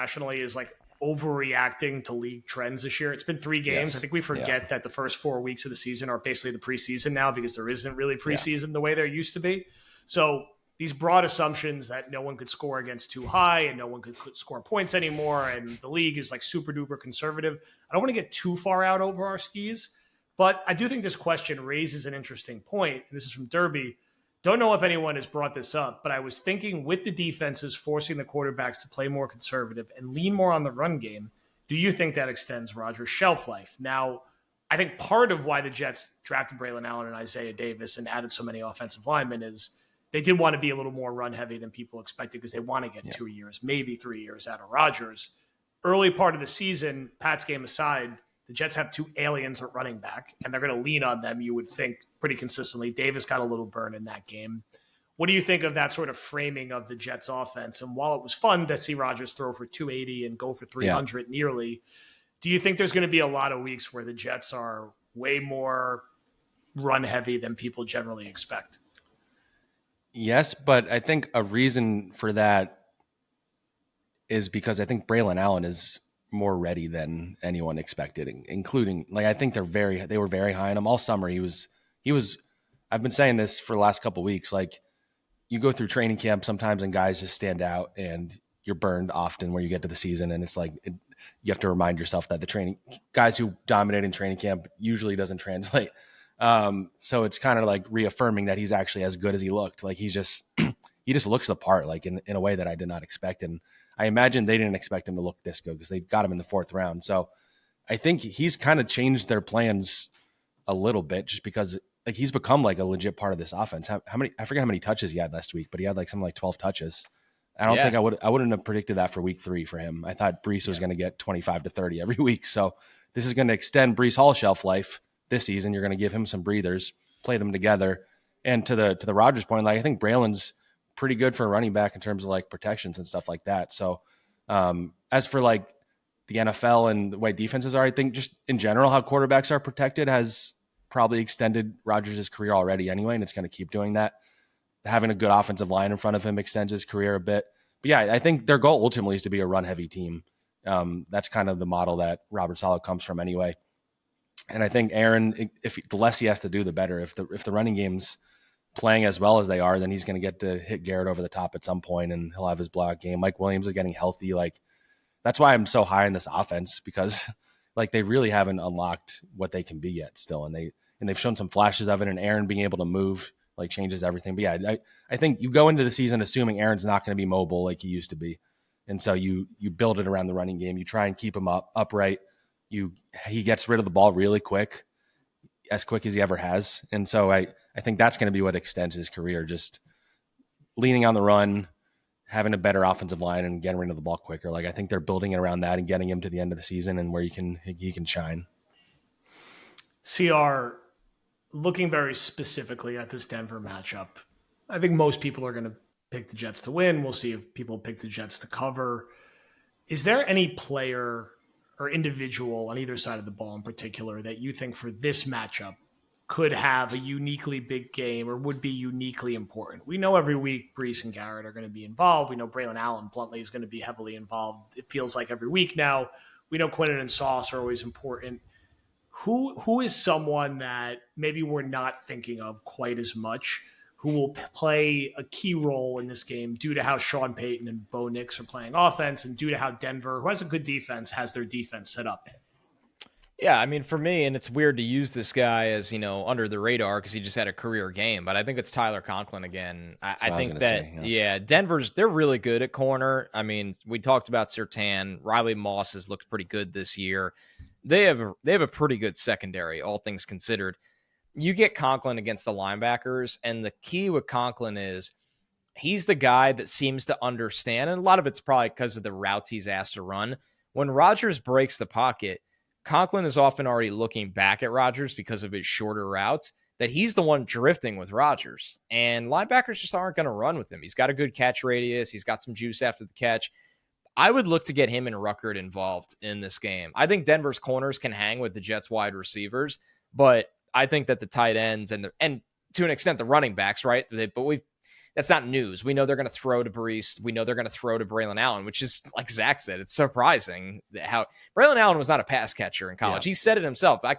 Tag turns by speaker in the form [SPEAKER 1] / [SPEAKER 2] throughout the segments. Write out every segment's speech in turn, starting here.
[SPEAKER 1] nationally is like overreacting to league trends this year. It's been 3 games.
[SPEAKER 2] Yes.
[SPEAKER 1] I think we forget that the first 4 weeks of the season are basically the preseason now because there isn't really preseason the way there used to be. So these broad assumptions that no one could score against too high and no one could score points anymore and the league is like super duper conservative. I don't want to get too far out over our skis, but I do think this question raises an interesting point. And this is from Derby. Don't know if anyone has brought this up, but I was thinking with the defenses forcing the quarterbacks to play more conservative and lean more on the run game, do you think that extends Rodgers' shelf life? Now, I think part of why the Jets drafted Braylon Allen and Isaiah Davis and added so many offensive linemen is they did want to be a little more run heavy than people expected because they want to get 2 years, maybe 3 years out of Rodgers. Early part of the season, Pat's game aside, the Jets have 2 aliens at running back, and they're going to lean on them, you would think, pretty consistently. Davis got a little burn in that game. What do you think of that sort of framing of the Jets offense? And while it was fun to see Rodgers throw for 280 and go for 300 nearly, do you think there's going to be a lot of weeks where the Jets are way more run heavy than people generally expect?
[SPEAKER 2] Yes, but I think a reason for that is because I think Braylon Allen is more ready than anyone expected, including like I think they were very high on him all summer. He was I've been saying this for the last couple of weeks. Like you go through training camp sometimes and guys just stand out and you're burned often where you get to the season and it's like you have to remind yourself that the training guys who dominate in training camp usually doesn't translate. So it's kind of like reaffirming that he's actually as good as he looked. Like he just looks the part, like in a way that I did not expect. And I imagine they didn't expect him to look this good because they got him in the 4th round. So I think he's kind of changed their plans a little bit just because like he's become like a legit part of this offense. How many, I forget how many touches he had last week, but he had like something like 12 touches. I don't think I wouldn't have predicted that for week 3 for him. I thought Brees was going to get 25 to 30 every week. So this is going to extend Brees Hall's shelf life this season. You're going to give him some breathers, play them together. And to the Rodgers point, like I think Braylon's pretty good for a running back in terms of like protections and stuff like that. So as for like the NFL and the way defenses are, I think just in general, how quarterbacks are protected has probably extended Rodgers' career already anyway. And it's going to keep doing that. Having a good offensive line in front of him extends his career a bit. But yeah, I think their goal ultimately is to be a run heavy team. That's kind of the model that Robert Saleh comes from anyway. And I think Aaron, if the less he has to do, the better. If the running game's playing as well as they are, then he's going to get to hit Garrett over the top at some point, and he'll have his block game. Mike Williams is getting healthy. Like that's why I'm so high in this offense because like they really haven't unlocked what they can be yet still, and they've shown some flashes of it. And Aaron being able to move like changes everything. But yeah, I think you go into the season assuming Aaron's not going to be mobile like he used to be, and so you build it around the running game. You try and keep him upright. He gets rid of the ball really quick, as quick as he ever has. And so I think that's going to be what extends his career, just leaning on the run, having a better offensive line and getting rid of the ball quicker. Like I think they're building it around that and getting him to the end of the season and where he can shine.
[SPEAKER 1] CR, looking very specifically at this Denver matchup, I think most people are going to pick the Jets to win. We'll see if people pick the Jets to cover. Is there any player or individual on either side of the ball in particular that you think for this matchup could have a uniquely big game or would be uniquely important? We know every week Brees and Garrett are going to be involved. We know Braylon Allen bluntly is going to be heavily involved. It feels like every week now. We know Quinnen and Sauce are always important. Who is someone that maybe we're not thinking of quite as much who will play a key role in this game due to how Sean Payton and Bo Nix are playing offense and due to how Denver, who has a good defense, has their defense set up?
[SPEAKER 3] Yeah, I mean, for me, and it's weird to use this guy as, under the radar because he just had a career game, but I think it's Tyler Conklin again. I think that, Denver's, they're really good at corner. I mean, we talked about Surtain. Riley Moss has looked pretty good this year. They have a pretty good secondary, all things considered. You get Conklin against the linebackers, and the key with Conklin is he's the guy that seems to understand, and a lot of it's probably because of the routes he's asked to run. When Rodgers breaks the pocket, Conklin is often already looking back at Rodgers because of his shorter routes, that he's the one drifting with Rodgers. And linebackers just aren't going to run with him. He's got a good catch radius. He's got some juice after the catch. I would look to get him and Ruckert involved in this game. I think Denver's corners can hang with the Jets wide receivers, but I think that the tight ends and to an extent the running backs, right? But that's not news. We know they're going to throw to Brees. We know they're going to throw to Braylon Allen, which is, like Zach said, it's surprising how Braylon Allen was not a pass catcher in college. He said it himself. That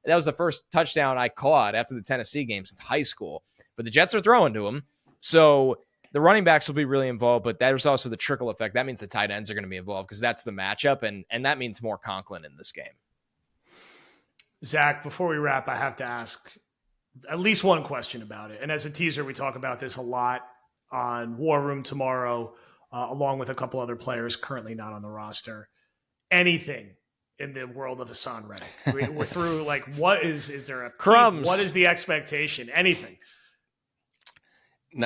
[SPEAKER 3] was the first touchdown I caught after the Tennessee game since high school. But the Jets are throwing to him. So the running backs will be really involved, but there's also the trickle effect. That means the tight ends are going to be involved because that's the matchup, and that means more Conklin in this game.
[SPEAKER 1] Zach, before we wrap, I have to ask at least one question about it. And as a teaser, we talk about this a lot on War Room tomorrow, along with a couple other players currently not on the roster. Anything in the world of Haason Reddick? We're through, like, what is there a
[SPEAKER 3] crumbs?
[SPEAKER 1] What is the expectation? Anything?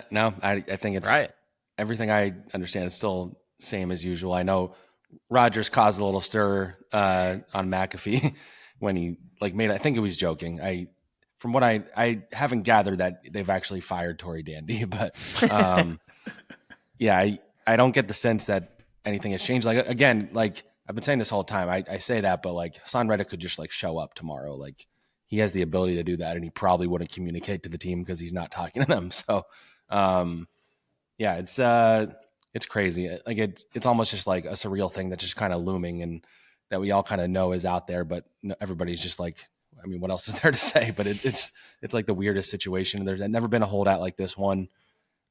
[SPEAKER 2] No, I think it's
[SPEAKER 3] right.
[SPEAKER 2] Everything I understand is still same as usual. I know Rodgers caused a little stir on McAfee when he made. I think he was joking. From what I haven't gathered that they've actually fired Tory Dandy, but yeah, I don't get the sense that anything has changed. Like, again, like I've been saying this whole time, I say that, but like Haason Reddick could just like show up tomorrow. Like he has the ability to do that, and he probably wouldn't communicate to the team because he's not talking to them. So yeah, it's crazy. Like it's almost just like a surreal thing that's just kind of looming and that we all kind of know is out there, but everybody's just like, I mean, what else is there to say? But it's like the weirdest situation. There's never been a holdout like this one.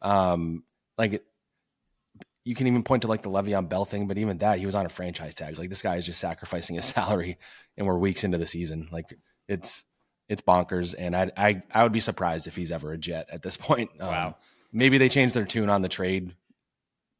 [SPEAKER 2] You can even point to like the Le'Veon Bell thing, but even that, he was on a franchise tag. Like this guy is just sacrificing his salary, and we're weeks into the season. Like it's bonkers, and I would be surprised if he's ever a Jet at this point.
[SPEAKER 3] Wow.
[SPEAKER 2] Maybe they changed their tune on the trade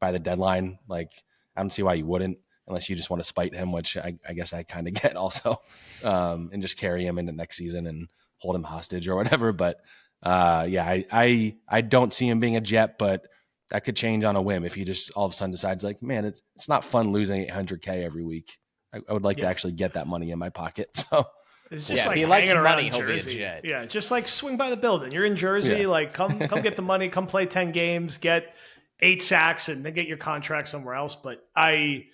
[SPEAKER 2] by the deadline. Like I don't see why you wouldn't, unless you just want to spite him, which I guess I kind of get also, and just carry him into next season and hold him hostage or whatever. But yeah, I don't see him being a Jet, but that could change on a whim if he just all of a sudden decides like, man, it's not fun losing $800K every week. I would like to actually get that money in my pocket. So
[SPEAKER 1] it's just like
[SPEAKER 3] if he likes money,
[SPEAKER 1] he'll
[SPEAKER 3] be a Jet.
[SPEAKER 1] Yeah, just like swing by the building. You're in Jersey, like come get the money, come play 10 games, get 8 sacks, and then get your contract somewhere else. But I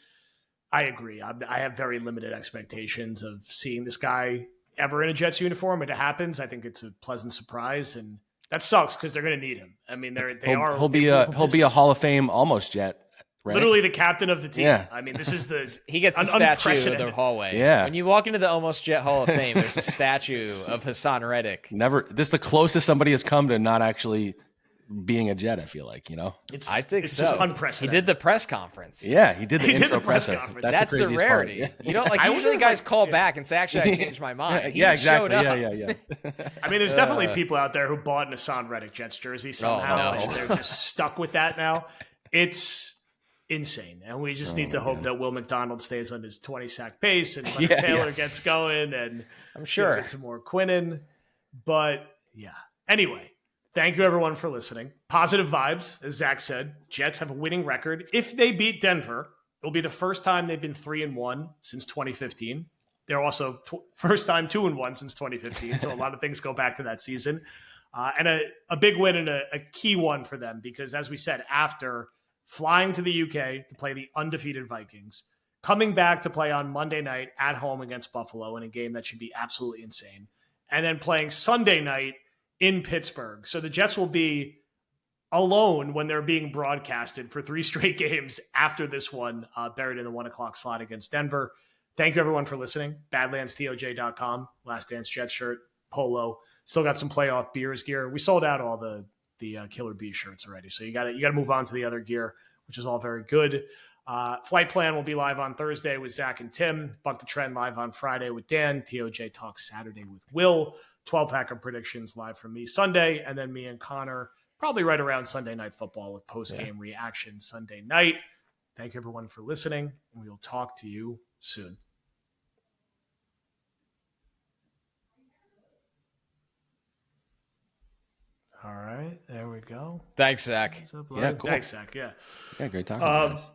[SPEAKER 1] agree. I have very limited expectations of seeing this guy ever in a Jets uniform. If it happens, I think it's a pleasant surprise, and that sucks because they're going to need him. I mean,
[SPEAKER 2] he'll be a Hall of Fame almost Jet. Right?
[SPEAKER 1] Literally the captain of the team.
[SPEAKER 2] Yeah.
[SPEAKER 1] I mean, this is
[SPEAKER 3] he gets the statue in the hallway.
[SPEAKER 2] Yeah.
[SPEAKER 3] When you walk into the Almost Jet Hall of Fame, there's a statue of Haason Reddick.
[SPEAKER 2] This is the closest somebody has come to not actually being a Jet, I feel like,
[SPEAKER 3] I think
[SPEAKER 1] it's
[SPEAKER 3] so.
[SPEAKER 1] just unprecedented.
[SPEAKER 3] He did the press conference.
[SPEAKER 2] Yeah, he did the intro presser.
[SPEAKER 3] That's the rarity.
[SPEAKER 2] Part.
[SPEAKER 3] You don't usually guys call back and say, actually, I changed my mind.
[SPEAKER 2] Yeah, exactly. Yeah.
[SPEAKER 1] I mean, there's definitely people out there who bought an Haason Reddick Jets jersey somehow.
[SPEAKER 3] Oh, no.
[SPEAKER 1] And they're just stuck with that now. It's insane. And we just need to hope that Will McDonald stays on his 20-sack pace and Taylor gets going, and
[SPEAKER 3] I'm sure
[SPEAKER 1] get some more Quinnen. But yeah. Anyway, thank you everyone for listening. Positive vibes, as Zach said. Jets have a winning record. If they beat Denver, it'll be the first time they've been 3-1 since 2015. They're also first time 2-1 since 2015. So a lot of things go back to that season. And a big win and a key one for them because, as we said, after flying to the UK to play the undefeated Vikings, coming back to play on Monday night at home against Buffalo in a game that should be absolutely insane, and then playing Sunday night in Pittsburgh. So the Jets will be alone when they're being broadcasted for 3 straight games after this one, buried in the 1:00 slot against Denver. Thank you, everyone, for listening. BadlandsTOJ.com, Last Dance Jet shirt, polo. Still got some playoff beers gear. We sold out all the Killer Bee shirts already, so you got to move on to the other gear, which is all very good. Flight Plan will be live on Thursday with Zach and Tim. Buck the Trend live on Friday with Dan. TOJ Talks Saturday with Will. 12-pack of predictions live from me Sunday, and then me and Connor probably right around Sunday Night Football with post-game reaction Sunday night. Thank you, everyone, for listening, and we will talk to you soon. All right, there we go.
[SPEAKER 3] Thanks, Zach.
[SPEAKER 2] Yeah, cool.
[SPEAKER 1] Thanks, Zach. Yeah,
[SPEAKER 2] great talking to you guys.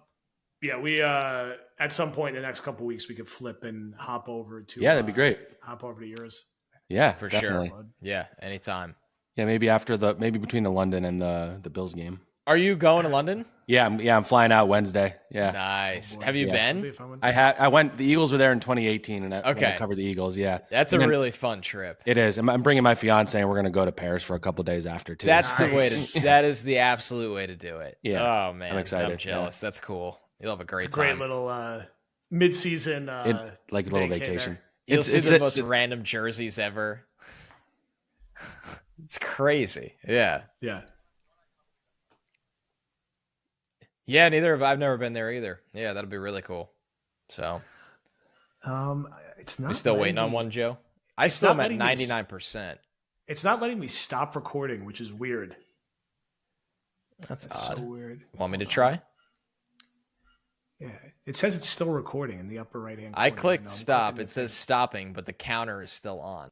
[SPEAKER 1] Yeah, we at some point in the next couple weeks we could flip and hop over to
[SPEAKER 2] that'd be great.
[SPEAKER 1] Hop over to yours.
[SPEAKER 2] Yeah,
[SPEAKER 3] for
[SPEAKER 2] definitely.
[SPEAKER 3] sure. Yeah, anytime.
[SPEAKER 2] Yeah, maybe between the London and the Bills game.
[SPEAKER 3] Are you going to London?
[SPEAKER 2] Yeah, I'm flying out Wednesday. Yeah.
[SPEAKER 3] Nice. Have you been?
[SPEAKER 2] I went. The Eagles were there in 2018, and I covered the Eagles. Yeah,
[SPEAKER 3] that's a really fun trip.
[SPEAKER 2] It is. I'm bringing my fiance, and we're going to go to Paris for a couple of days after too.
[SPEAKER 3] That's the way to. That is the absolute way to do it.
[SPEAKER 2] Yeah.
[SPEAKER 3] Oh man, I'm excited. I'm jealous. Yeah. That's cool. You'll have a great time.
[SPEAKER 1] Great little mid-season
[SPEAKER 2] like a little vacation.
[SPEAKER 3] You'll see the most random jerseys ever. It's crazy. Yeah.
[SPEAKER 1] Yeah.
[SPEAKER 3] Yeah, I've never been there either. Yeah, that'll be really cool. So,
[SPEAKER 1] it's not.
[SPEAKER 3] You still waiting on one, Joe? I still am at 99%.
[SPEAKER 1] It's not letting me stop recording, which is weird.
[SPEAKER 3] That's odd.
[SPEAKER 1] So weird.
[SPEAKER 3] Want me to try?
[SPEAKER 1] Yeah, it says it's still recording in the upper right hand corner.
[SPEAKER 3] I clicked stop. It says stopping, but the counter is still on.